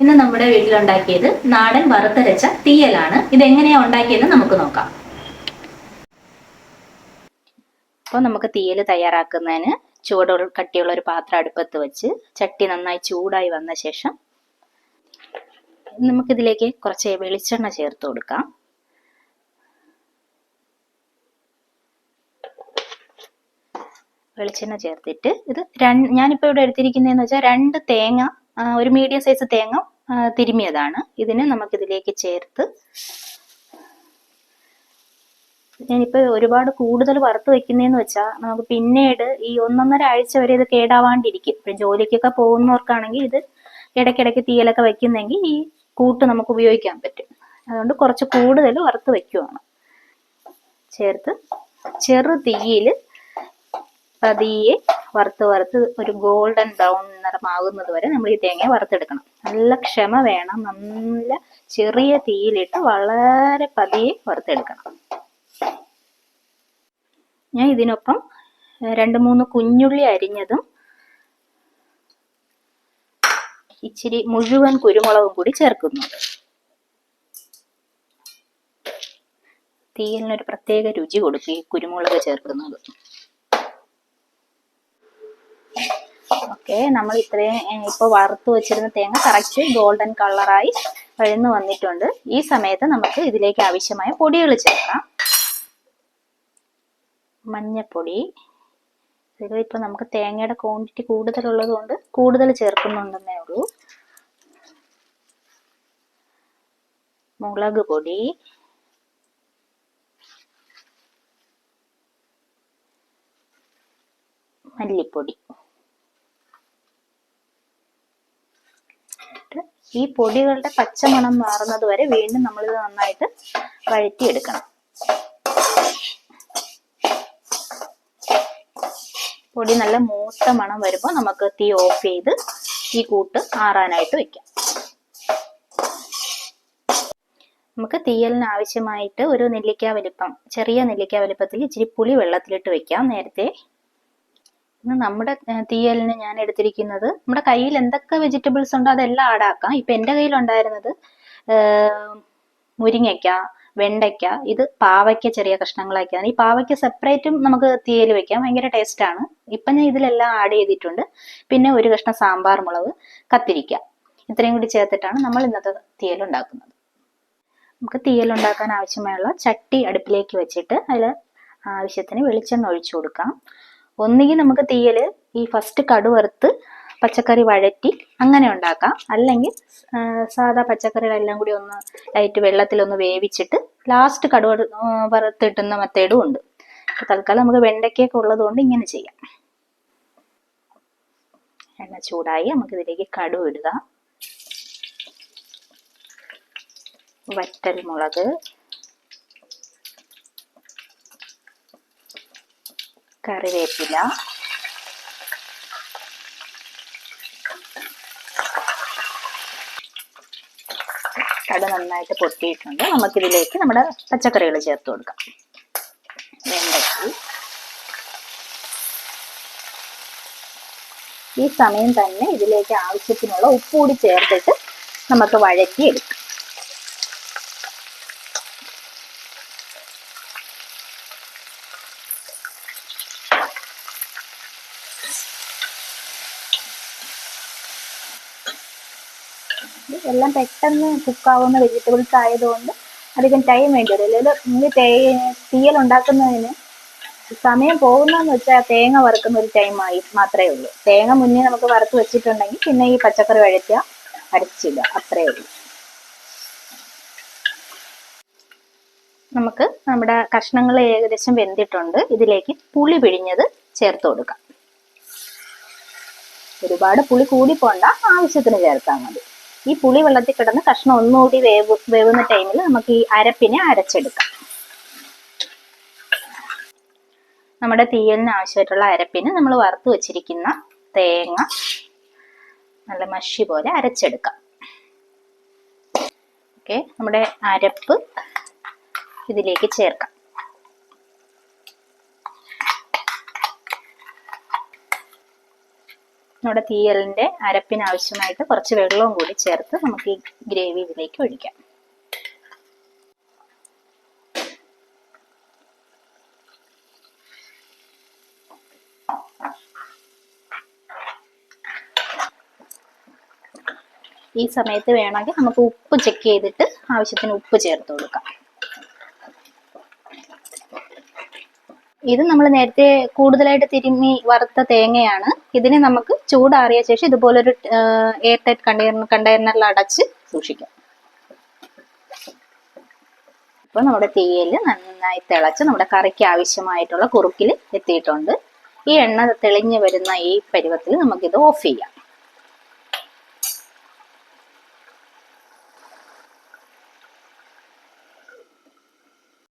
ഇന്ന് നമ്മുടെ വീട്ടിലുണ്ടാക്കിയത് നാടൻ വറുത്തരച്ച തീയലാണ്. ഇതെങ്ങനെയാ ഉണ്ടാക്കിയെന്ന് നമുക്ക് നോക്കാം. അപ്പോൾ നമുക്ക് തീയൽ തയ്യാറാക്കുന്നതിന് കട്ടിയുള്ള ഒരു പാത്രം അടുപ്പത്ത് വെച്ച് ചട്ടി നന്നായി ചൂടായി വന്ന ശേഷം നമുക്കിതിലേക്ക് കുറച്ച് വെളിച്ചെണ്ണ ചേർത്ത് കൊടുക്കാം. വെളിച്ചെണ്ണ ചേർത്തിട്ട് ഞാനിപ്പോൾ ഇവിടെ എടുത്തിരിക്കുന്നതെന്ന് വെച്ചാൽ 2 തേങ്ങ, ഒരു മീഡിയം സൈസ് തേങ്ങ തിരുമിയതാണ്. ഇതിന് നമുക്കിതിലേക്ക് ചേർത്ത്, ഞാനിപ്പോൾ ഒരുപാട് കൂടുതൽ വറുത്ത് വെക്കുന്നതെന്ന് വെച്ചാൽ നമുക്ക് പിന്നീട് ഈ 1-1.5 ആഴ്ച വരെ ഇത് കേടാവാണ്ടിരിക്കും. ഇപ്പം ജോലിക്കൊക്കെ പോകുന്നവർക്കാണെങ്കിൽ ഇത് ഇടയ്ക്കിടയ്ക്ക് തീയലൊക്കെ വെക്കുന്നെങ്കിൽ ഈ കൂട്ട് നമുക്ക് ഉപയോഗിക്കാൻ പറ്റും. അതുകൊണ്ട് കുറച്ച് കൂടുതൽ വറുത്ത് വെക്കുവാണ്. ചേർത്ത് ചെറു തീയിൽ പതിയെ വറുത്ത് ഒരു ഗോൾഡൻ ബ്രൗൺ നിറമാകുന്നത് വരെ നമ്മൾ ഈ തേങ്ങ വറുത്തെടുക്കണം. നല്ല ക്ഷമ വേണം. നല്ല ചെറിയ തീയിലിട്ട് വളരെ പതിയെ വറുത്തെടുക്കണം. ഞാൻ ഇതിനൊപ്പം 2-3 കുഞ്ഞുള്ളി അരിഞ്ഞതും ഇച്ചിരി മുഴുവൻ കുരുമുളകും കൂടി ചേർക്കുന്നുണ്ട്. തീയലിനൊരു പ്രത്യേക രുചി കൊടുക്കും ഈ കുരുമുളക് ചേർക്കുന്നത്. ഓക്കെ, നമ്മൾ ഇത്രയും ഇപ്പോൾ വറുത്ത് വെച്ചിരുന്ന തേങ്ങ കറക്റ്റ് ഗോൾഡൻ കളറായി വഴന്നു വന്നിട്ടുണ്ട്. ഈ സമയത്ത് നമുക്ക് ഇതിലേക്ക് ആവശ്യമായ പൊടികൾ ചേർക്കാം. മഞ്ഞപ്പൊടി, ഇതിലിപ്പോൾ നമുക്ക് തേങ്ങയുടെ ക്വാണ്ടിറ്റി കൂടുതലുള്ളത് കൊണ്ട് കൂടുതൽ ചേർക്കുന്നുണ്ടെന്നേ ഉള്ളൂ. മുളക് പൊടി, മല്ലിപ്പൊടി. ഈ പൊടികളുടെ പച്ചമണം മാറുന്നത് വരെ വീണ്ടും നമ്മളിത് നന്നായിട്ട് വഴറ്റിയെടുക്കണം. പൊടി നല്ല മൂത്ത മണം വരുമ്പോൾ നമുക്ക് തീ ഓഫ് ചെയ്ത് ഈ കൂട്ട് ആറാനായിട്ട് വെക്കാം. നമുക്ക് തീയലിന് ആവശ്യമായിട്ട് ഒരു നെല്ലിക്ക വലിപ്പം, ചെറിയ നെല്ലിക്ക വലിപ്പത്തിൽ ഇച്ചിരി പുളി വെള്ളത്തിലിട്ട് വെക്കാം. നേരത്തെ നമ്മുടെ തീയലിന് ഞാൻ എടുത്തിരിക്കുന്നത്, നമ്മുടെ കയ്യിൽ എന്തൊക്കെ വെജിറ്റബിൾസ് ഉണ്ടോ അതെല്ലാം ആഡാക്കാം. ഇപ്പൊ എൻ്റെ കയ്യിലുണ്ടായിരുന്നത് മുരിങ്ങയ്ക്ക, വെണ്ടയ്ക്ക, ഇത് പാവയ്ക്ക ചെറിയ കഷ്ണങ്ങളാക്കിയാണ്. ഈ പാവയ്ക്ക സെപ്പറേറ്റും നമുക്ക് തീയൽ വെക്കാം, ഭയങ്കര ടേസ്റ്റ് ആണ്. ഇപ്പം ഞാൻ ഇതിലെല്ലാം ആഡ് ചെയ്തിട്ടുണ്ട്. പിന്നെ ഒരു കഷ്ണം സാമ്പാർ മുളക്, കത്തിരിക്ക, ഇത്രയും കൂടി ചേർത്തിട്ടാണ് നമ്മൾ ഇന്നത്തെ തീയൽ ഉണ്ടാക്കുന്നത്. നമുക്ക് തീയൽ ഉണ്ടാക്കാൻ ആവശ്യമായുള്ള ചട്ടി അടുപ്പിലേക്ക് വെച്ചിട്ട് അതിൽ ആവശ്യത്തിന് വെളിച്ചെണ്ണ ഒഴിച്ചു കൊടുക്കാം. ഒന്നുകിൽ നമുക്ക് തീയൽ ഈ ഫസ്റ്റ് കടുവറുത്ത് പച്ചക്കറി വഴറ്റി അങ്ങനെ ഉണ്ടാക്കാം. അല്ലെങ്കിൽ സാധാ പച്ചക്കറികളെല്ലാം കൂടി ഒന്ന് ലൈറ്റ് വെള്ളത്തിലൊന്ന് വേവിച്ചിട്ട് ലാസ്റ്റ് വറുത്തിട്ടുന്ന മെത്തേഡും ഉണ്ട്. തൽക്കാലം നമുക്ക് വെണ്ടയ്ക്കൊക്കെ ഉള്ളത് കൊണ്ട് ഇങ്ങനെ ചെയ്യാം. എണ്ണ ചൂടായി നമുക്ക് ഇതിലേക്ക് കടുക് ഇടുക. വറ്റൽ മുളക്, കറിവേപ്പില, കടുക് നന്നായിട്ട് പൊട്ടിയിട്ടുണ്ട്. നമുക്കിതിലേക്ക് നമ്മുടെ പച്ചക്കറികൾ ചേർത്ത് കൊടുക്കാം. വെണ്ടയ്ക്ക. ഈ സമയം തന്നെ ഇതിലേക്ക് ആവശ്യത്തിനുള്ള ഉപ്പ് കൂടി ചേർത്തിട്ട് നമുക്ക് വഴറ്റിയെടുക്കാം. എല്ലാം പെട്ടെന്ന് കുക്കാവുന്ന വെജിറ്റബിൾസ് ആയതുകൊണ്ട് അധികം ടൈം വേണ്ടി വരും. അല്ലെങ്കിൽ തീയൽ ഉണ്ടാക്കുന്നതിന് സമയം പോകുന്നതെന്ന് വെച്ചാൽ തേങ്ങ വറുക്കുന്ന ഒരു ടൈം മാത്രമേ ഉള്ളൂ. തേങ്ങ മുന്നേ നമുക്ക് വറുത്ത് വെച്ചിട്ടുണ്ടെങ്കിൽ പിന്നെ ഈ പച്ചക്കറി വഴറ്റുക, അരച്ചിടുക, അത്രയേ ഉള്ളൂ. നമുക്ക് നമ്മുടെ കഷ്ണങ്ങൾ ഏകദേശം വെന്തിട്ടുണ്ട്. ഇതിലേക്ക് പുളി പിഴിഞ്ഞത് ചേർത്ത് കൊടുക്കാം. ഒരുപാട് പുളി കൂടി പോണ്ട, ആവശ്യത്തിന് ചേർത്താൽ മതി. ഈ പുളി വെള്ളത്തിൽ കിടന്ന് കഷ്ണം ഒന്നുകൂടി വേവുന്ന ടൈമിൽ നമുക്ക് ഈ അരപ്പിനെ അരച്ചെടുക്കാം. നമ്മുടെ തീയലിന് ആവശ്യമായിട്ടുള്ള അരപ്പിന് നമ്മൾ വറുത്ത് വെച്ചിരിക്കുന്ന തേങ്ങ നല്ല മഷി പോലെ അരച്ചെടുക്കാം. ഓക്കെ, നമ്മുടെ അരപ്പ് ഇതിലേക്ക് ചേർക്കാം. നമ്മുടെ തീയലിന്റെ അരപ്പിന് ആവശ്യമായിട്ട് കുറച്ച് വെള്ളവും കൂടി ചേർത്ത് നമുക്ക് ഈ ഗ്രേവി ഇതിലേക്ക് ഒഴിക്കാം. ഈ സമയത്ത് വേണമെങ്കിൽ നമുക്ക് ഉപ്പ് ചെക്ക് ചെയ്തിട്ട് ആവശ്യത്തിന് ഉപ്പ് ചേർത്ത് കൊടുക്കാം. ഇത് നമ്മൾ നേരത്തെ കൂടുതലായിട്ട് തിരുമ്മി വറുത്ത തേങ്ങയാണ്. ഇതിനെ നമുക്ക് ചൂടാറിയ ശേഷം ഇതുപോലൊരു എയർ ടൈറ്റ് കണ്ടെയ്നറിൽ അടച്ച് സൂക്ഷിക്കാം. അപ്പോൾ നമ്മുടെ തീയൽ നന്നായി തിളച്ച് നമ്മുടെ കറിക്ക് ആവശ്യമായിട്ടുള്ള കുറുക്കിൽ എത്തിയിട്ടുണ്ട്. ഈ എണ്ണ തെളിഞ്ഞു വരുന്ന ഈ പരുവത്തിൽ നമുക്കിത് ഓഫ് ചെയ്യാം.